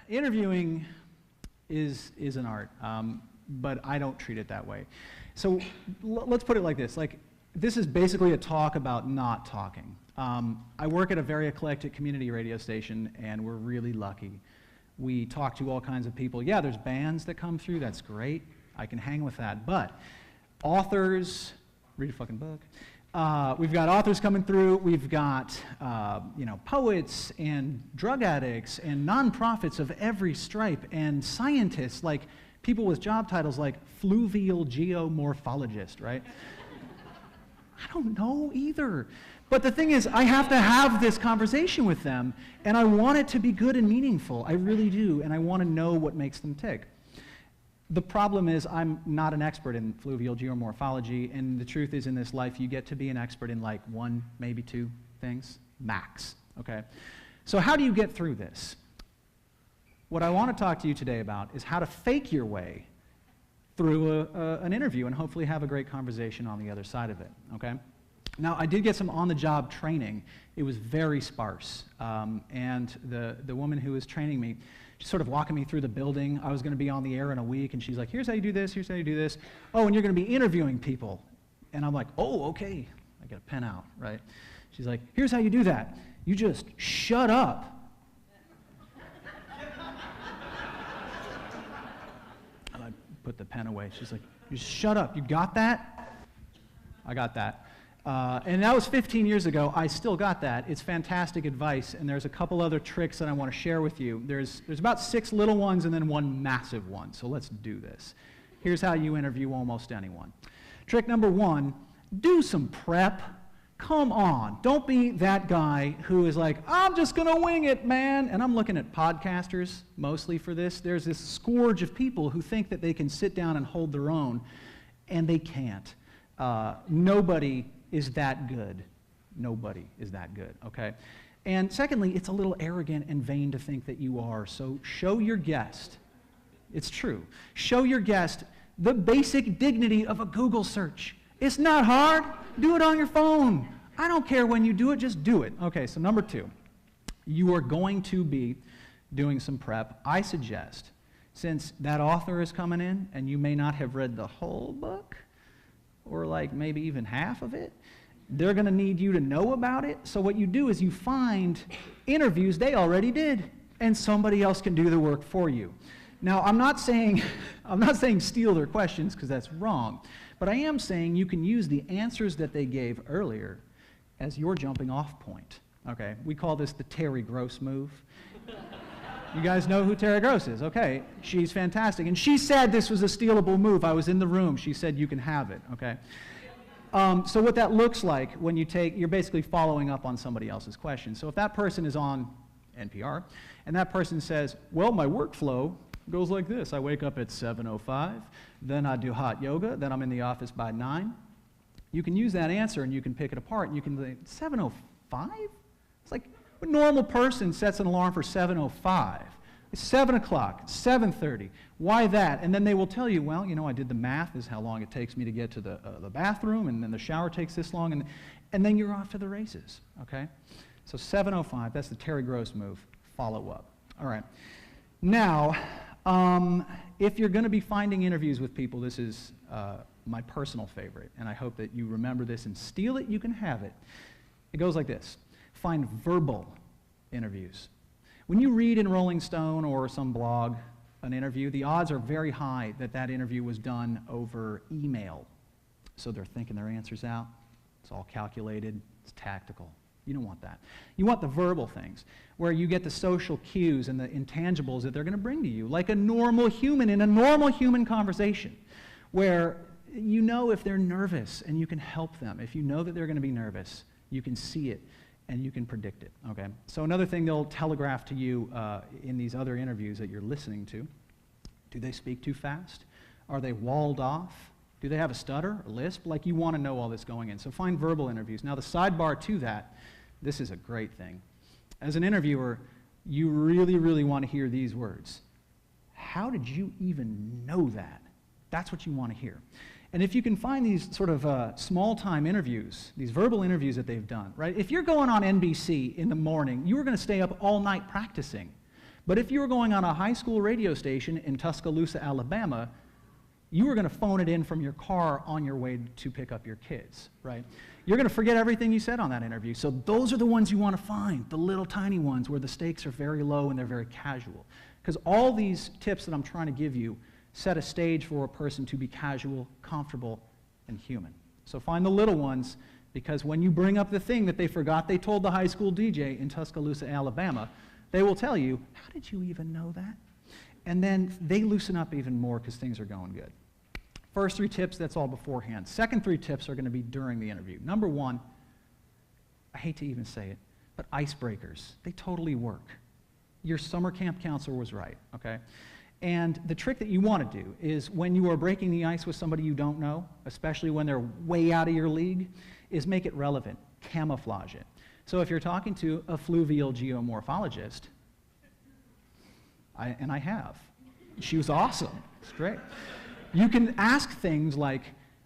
interviewing is an art, but I don't treat it that way. So let's put it like this. Like, this is basically a talk about not talking. I work at a very eclectic community radio station, and we're really lucky. We talk to all kinds of people. Yeah, there's bands that come through. That's great. I can hang with that. But authors, read a fucking book. We've got authors coming through. We've got poets and drug addicts and nonprofits of every stripe and scientists, like people with job titles like fluvial geomorphologist, right? I don't know either. But the thing is, I have to have this conversation with them, and I want it to be good and meaningful. I really do, and I want to know what makes them tick. The problem is I'm not an expert in fluvial geomorphology, and the truth is in this life you get to be an expert in like one, maybe two things, max, okay? So how do you get through this? What I want to talk to you today about is how to fake your way through an interview and hopefully have a great conversation on the other side of it, okay? Now, I did get some on-the-job training. It was very sparse, and the woman who was training me, she's sort of walking me through the building. I was going to be on the air in a week, and she's like, here's how you do this, here's how you do this. Oh, and you're going to be interviewing people. And I'm like, oh, okay. I get a pen out, right? She's like, here's how you do that. You just shut up. And I put the pen away. She's like, you just shut up. You got that? I got that. And that was 15 years ago. I still got that. It's fantastic advice, and there's a couple other tricks that I want to share with you. There's about 6 little ones and then one massive one, so let's do this. Here's how you interview almost anyone. Trick number 1, do some prep. Come on. Don't be that guy who is like, I'm just going to wing it, man. And I'm looking at podcasters mostly for this. There's this scourge of people who think that they can sit down and hold their own, and they can't. Nobody is that good. Nobody is that good, okay? And secondly, it's a little arrogant and vain to think that you are, so show your guest, it's true, show your guest the basic dignity of a Google search. It's not hard. Do it on your phone. I don't care when you do it, just do it. Okay, so number 2, you are going to be doing some prep. I suggest, since that author is coming in and you may not have read the whole book, or like maybe even half of it, they're going to need you to know about it. So what you do is you find interviews they already did, and somebody else can do the work for you. Now, I'm not saying steal their questions, because that's wrong, but I am saying you can use the answers that they gave earlier as your jumping off point. Okay, we call this the Terry Gross move. You guys know who Terry Gross is? Okay, she's fantastic. And she said this was a stealable move. I was in the room. She said you can have it, okay? So what that looks like when you're basically following up on somebody else's question. So if that person is on NPR, and that person says, well, my workflow goes like this. I wake up at 7:05, then I do hot yoga, then I'm in the office by 9. You can use that answer and you can pick it apart, and you can say, 7:05? It's like, a normal person sets an alarm for 7:05. It's 7 o'clock, 7:30. Why that? And then they will tell you, well, I did the math. This is how long it takes me to get to the bathroom, and then the shower takes this long, and then you're off to the races, okay? So 7:05, that's the Terry Gross move. Follow up. All right. Now, if you're going to be finding interviews with people, this is my personal favorite, and I hope that you remember this and steal it. You can have it. It goes like this. Find verbal interviews. When you read in Rolling Stone or some blog an interview, the odds are very high that that interview was done over email. So they're thinking their answers out. It's all calculated. It's tactical. You don't want that. You want the verbal things, where you get the social cues and the intangibles that they're going to bring to you, like a normal human in a normal human conversation, where you know if they're nervous and you can help them. If you know that they're going to be nervous, you can see it and you can predict it, okay? So another thing they'll telegraph to you in these other interviews that you're listening to, do they speak too fast? Are they walled off? Do they have a stutter, a lisp? Like, you want to know all this going in. So find verbal interviews. Now the sidebar to that, this is a great thing. As an interviewer, you really, really want to hear these words. How did you even know that? That's what you want to hear. And if you can find these sort of small-time interviews, these verbal interviews that they've done, right? If you're going on NBC in the morning, you are going to stay up all night practicing. But if you were going on a high school radio station in Tuscaloosa, Alabama, you were going to phone it in from your car on your way to pick up your kids, right? You're going to forget everything you said on that interview. So those are the ones you want to find, the little tiny ones where the stakes are very low and they're very casual. Because all these tips that I'm trying to give you set a stage for a person to be casual, comfortable, and human. So find the little ones, because when you bring up the thing that they forgot they told the high school DJ in Tuscaloosa, Alabama, they will tell you, how did you even know that? And then they loosen up even more because things are going good. First 3 tips, that's all beforehand. Second 3 tips are going to be during the interview. Number 1, I hate to even say it, but icebreakers, they totally work. Your summer camp counselor was right, okay? And the trick that you want to do is when you are breaking the ice with somebody you don't know, especially when they're way out of your league, is make it relevant, camouflage it. So if you're talking to a fluvial geomorphologist, and I have, she was awesome, it's great. You can ask things like,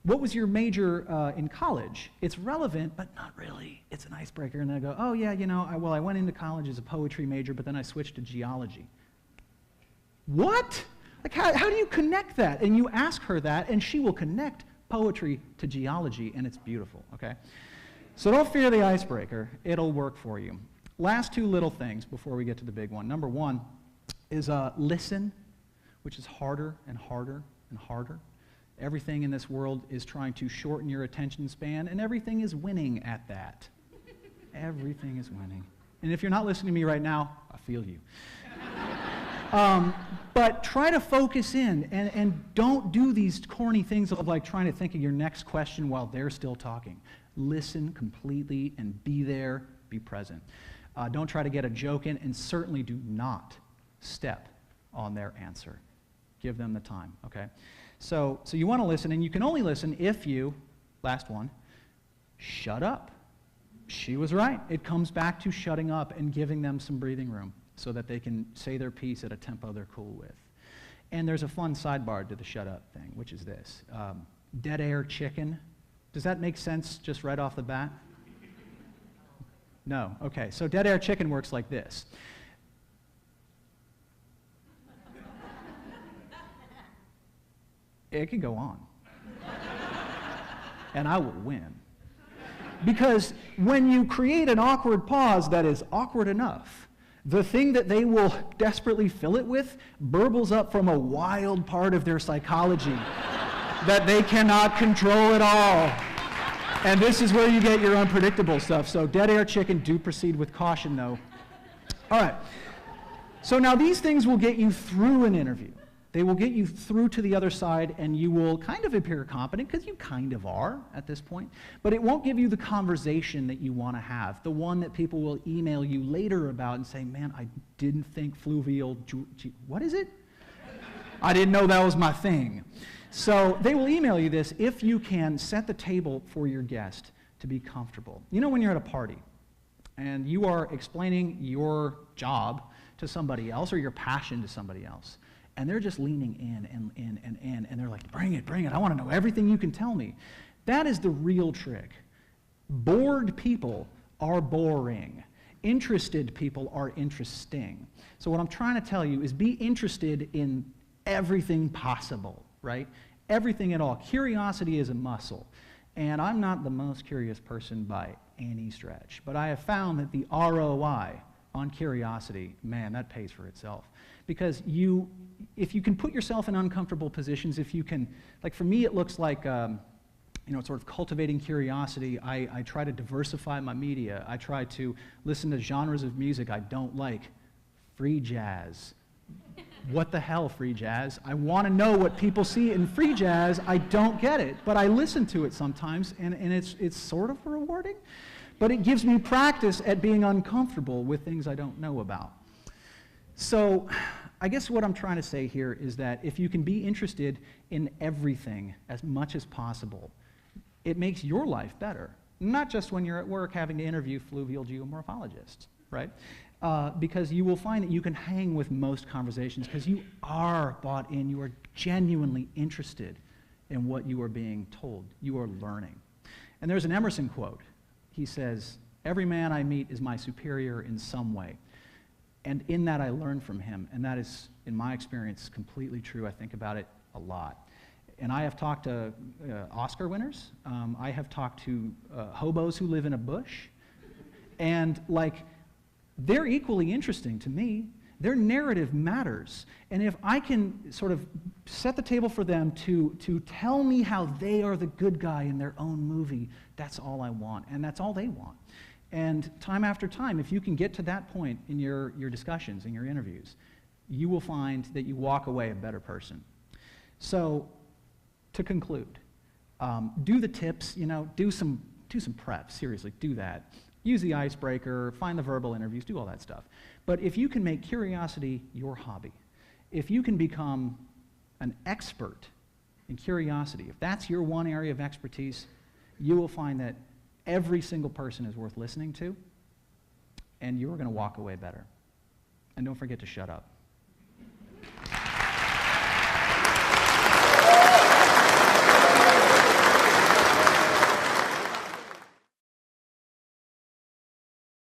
what was your major in college? It's relevant, but not really. It's an icebreaker. And they go, oh yeah, you know, I went into college as a poetry major, but then I switched to geology. What? Like, how do you connect that? And you ask her that, and she will connect poetry to geology, and it's beautiful, okay? So don't fear the icebreaker. It'll work for you. Last 2 little things before we get to the big one. Number 1 is listen, which is harder and harder and harder. Everything in this world is trying to shorten your attention span, and everything is winning at that. Everything is winning. And if you're not listening to me right now, I feel you. But try to focus in, and don't do these corny things of like trying to think of your next question while they're still talking. Listen completely and be there, be present. Don't try to get a joke in, and certainly do not step on their answer. Give them the time, okay? So you want to listen, and you can only listen if you, last one, shut up. She was right. It comes back to shutting up and giving them some breathing room so that they can say their piece at a tempo they're cool with. And there's a fun sidebar to the shut up thing, which is this. Dead air chicken. Does that make sense just right off the bat? No? Okay, so dead air chicken works like this. It can go on. And I will win. Because when you create an awkward pause that is awkward enough, the thing that they will desperately fill it with burbles up from a wild part of their psychology that they cannot control at all. And this is where you get your unpredictable stuff. So dead air chicken, do proceed with caution though. All right. So now these things will get you through an interview. They will get you through to the other side, and you will kind of appear competent, because you kind of are at this point, but it won't give you the conversation that you want to have, the one that people will email you later about and say, man, I didn't think fluvial, what is it? I didn't know that was my thing. So they will email you this if you can set the table for your guest to be comfortable. You know when you're at a party, and you are explaining your job to somebody else, or your passion to somebody else, and they're just leaning in, and they're like, bring it, I want to know everything you can tell me. That is the real trick. Bored people are boring. Interested people are interesting. So what I'm trying to tell you is be interested in everything possible, right? Everything at all. Curiosity is a muscle. And I'm not the most curious person by any stretch, but I have found that the ROI on curiosity, man, that pays for itself. Because if you can put yourself in uncomfortable positions, if you can, like for me it looks like, sort of cultivating curiosity. I try to diversify my media. I try to listen to genres of music I don't like. Free jazz. What the hell, free jazz? I want to know what people see in free jazz. I don't get it, but I listen to it sometimes, and it's sort of rewarding. But it gives me practice at being uncomfortable with things I don't know about. So I guess what I'm trying to say here is that if you can be interested in everything as much as possible, it makes your life better. Not just when you're at work having to interview fluvial geomorphologists, right? Because you will find that you can hang with most conversations because you are bought in, you are genuinely interested in what you are being told, you are learning. And there's an Emerson quote. He says, "Every man I meet is my superior in some way." And in that, I learn from him. And that is, in my experience, completely true. I think about it a lot. And I have talked to Oscar winners. I have talked to hobos who live in a bush. And, like, they're equally interesting to me. Their narrative matters. And if I can sort of set the table for them to tell me how they are the good guy in their own movie, that's all I want. And that's all they want. And time after time, if you can get to that point in your discussions, in your interviews, you will find that you walk away a better person. So, to conclude, do the tips, do some prep, seriously, do that. Use the icebreaker, find the verbal interviews, do all that stuff. But if you can make curiosity your hobby, if you can become an expert in curiosity, if that's your one area of expertise, you will find that every single person is worth listening to, and you're going to walk away better. And don't forget to shut up.